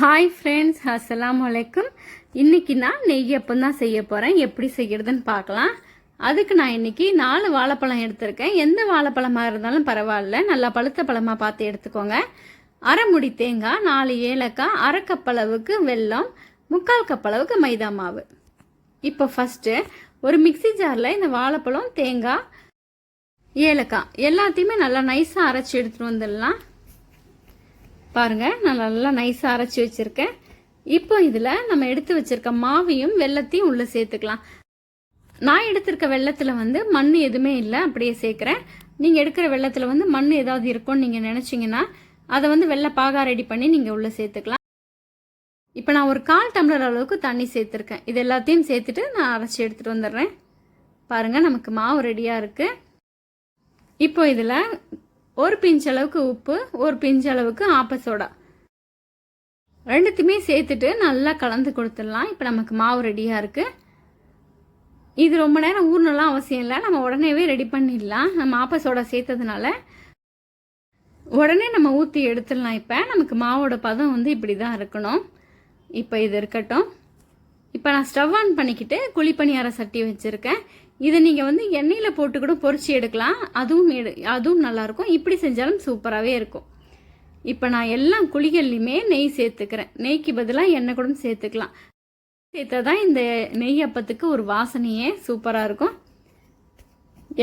Hi friends, அஸ்ஸலாமு அலைக்கும். இன்றைக்கி நான் நெய்யப்பம் தான் செய்ய போகிறேன். எப்படி செய்கிறதுன்னு பார்க்கலாம். அதுக்கு நான் இன்றைக்கி 4 வாழைப்பழம் எடுத்திருக்கேன். எந்த வாழைப்பழமாக இருந்தாலும் பரவாயில்ல, நல்லா பழுத்த பழமாக பார்த்து எடுத்துக்கோங்க. அரை முடி தேங்காய், 4 ஏலக்காய், அரை கப் அளவுக்கு வெல்லம், 3/4 கப் அளவுக்கு மைதா மாவு. இப்போ ஃபஸ்ட்டு ஒரு மிக்சி ஜாரில் இந்த வாழைப்பழம், தேங்காய், ஏலக்காய் எல்லாத்தையுமே நல்லா நைஸாக அரைச்சி எடுத்துகிட்டு வந்துடலாம். பாருங்கள், நான் நல்லா நைஸாக அரைச்சி வச்சுருக்கேன். இப்போ இதில் நம்ம எடுத்து வச்சுருக்க மாவையும் வெல்லத்தையும் உள்ளே சேர்த்துக்கலாம். நான் எடுத்திருக்க வெல்லத்தில் மண் எதுவுமே இல்லை, அப்படியே சேர்க்குறேன். நீங்கள் எடுக்கிற வெல்லத்தில் மண் ஏதாவது இருக்கும்னு நீங்கள் நினச்சிங்கன்னா அதை வெள்ளை பாகா ரெடி பண்ணி நீங்கள் உள்ளே சேர்த்துக்கலாம். இப்போ நான் ஒரு 1/4 டம்ளர் அளவுக்கு தண்ணி சேர்த்துருக்கேன். இது எல்லாத்தையும் சேர்த்துட்டு நான் அரைச்சி எடுத்துகிட்டு வந்துடுறேன். பாருங்கள், நமக்கு மாவு ரெடியாக இருக்குது. இப்போ இதில் ஒரு பிஞ்ச் அளவுக்கு உப்பு, ஒரு பிஞ்ச் அளவுக்கு ஆப்ப சோடா ரெண்டுத்தையுமே சேர்த்துட்டு நல்லா கலந்து கொடுத்துடலாம். இப்போ நமக்கு மாவு ரெடியாக இருக்குது. இது ரொம்ப நேரம் ஊறணும்லாம் அவசியம் இல்லை, நம்ம உடனேவே ரெடி பண்ணிடலாம். நம்ம ஆப்ப சோடா சேர்த்ததுனால உடனே நம்ம ஊற்றி எடுத்துடலாம். இப்போ நமக்கு மாவோட பதம் இப்படி தான் இருக்கணும். இப்போ இது இருக்கட்டும். இப்போ நான் ஸ்டவ் ஆன் பண்ணிக்கிட்டு குழிப்பணியார சட்டி வச்சுருக்கேன். இதை நீங்கள் எண்ணெயில் போட்டு கூட பொரிச்சு எடுக்கலாம். அதுவும் நல்லாயிருக்கும். இப்படி செஞ்சாலும் சூப்பராகவே இருக்கும். இப்போ நான் எல்லா குழிகள்லையுமே நெய் சேர்த்துக்கிறேன். நெய்க்கு பதிலாக எண்ணெய் கூட சேர்த்துக்கலாம். சேர்த்தா தான் இந்த நெய் அப்பத்துக்கு ஒரு வாசனையே சூப்பராக இருக்கும்.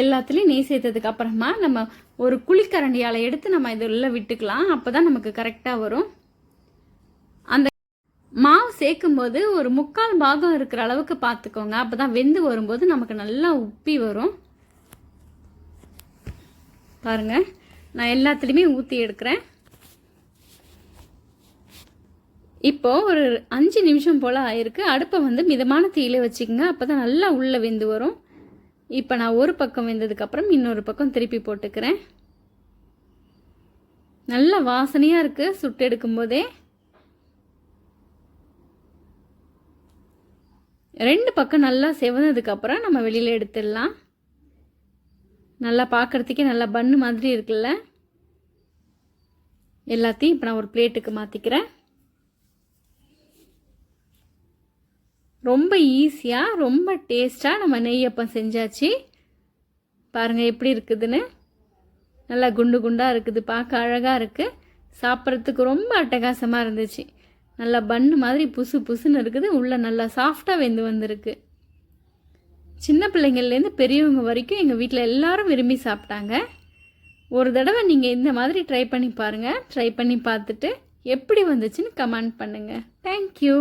எல்லாத்துலேயும் நெய் சேர்த்ததுக்கு அப்புறமா நம்ம ஒரு குழிக்கரண்டியால் எடுத்து நம்ம இதில் விட்டுக்கலாம். அப்போ தான் நமக்கு கரெக்டாக வரும். அந்த மாவு சேர்க்கும்போது ஒரு 3/4 பாகம் இருக்கிற அளவுக்கு பார்த்துக்கோங்க. அப்போ தான் வெந்து வரும்போது நமக்கு நல்லா உப்பி வரும். பாருங்கள், நான் எல்லாத்துலேயுமே ஊற்றி எடுக்கிறேன். இப்போது ஒரு 5 நிமிஷம் போல் ஆயிருக்கு. அடுப்பை மிதமான தீயில வச்சுக்கோங்க. அப்போ தான் நல்லா உள்ளே வெந்து வரும். இப்போ நான் ஒரு பக்கம் வெந்ததுக்கப்புறம் இன்னொரு பக்கம் திருப்பி போட்டுக்கிறேன். நல்ல வாசனையாக இருக்குது சுட்டு எடுக்கும்போதே. 2 பக்கம் நல்லா செவந்ததுக்கப்புறம் நம்ம வெளியில் எடுத்துடலாம். நல்லா பார்க்குறதுக்கே நல்லா பன்னு மாதிரி இருக்குல்ல. எல்லாத்தையும் இப்போ நான் ஒரு பிளேட்டுக்கு மாற்றிக்கிறேன். ரொம்ப ஈஸியாக, ரொம்ப டேஸ்ட்டாக நம்ம நெய்யப்பம் செஞ்சாச்சு. பாருங்கள் எப்படி இருக்குதுன்னு. நல்லா குண்டு குண்டாக இருக்குது, பார்க்க அழகாக இருக்குது. சாப்பிட்றதுக்கு ரொம்ப அட்டகாசமாக இருந்துச்சு. நல்லா பன்னு மாதிரி புசு புசுன்னு இருக்குது. உள்ளே நல்லா சாஃப்டாக வெந்து வந்திருக்கு. சின்ன பிள்ளைங்கள்லேருந்து பெரியவங்க வரைக்கும் எங்கள் வீட்டில் எல்லாரும் விரும்பி சாப்பிட்டாங்க. ஒரு தடவை நீங்கள் இந்த மாதிரி ட்ரை பண்ணி பாருங்கள். ட்ரை பண்ணி பார்த்துட்டு எப்படி வந்துச்சுன்னு கமெண்ட் பண்ணுங்கள். தேங்க்யூ.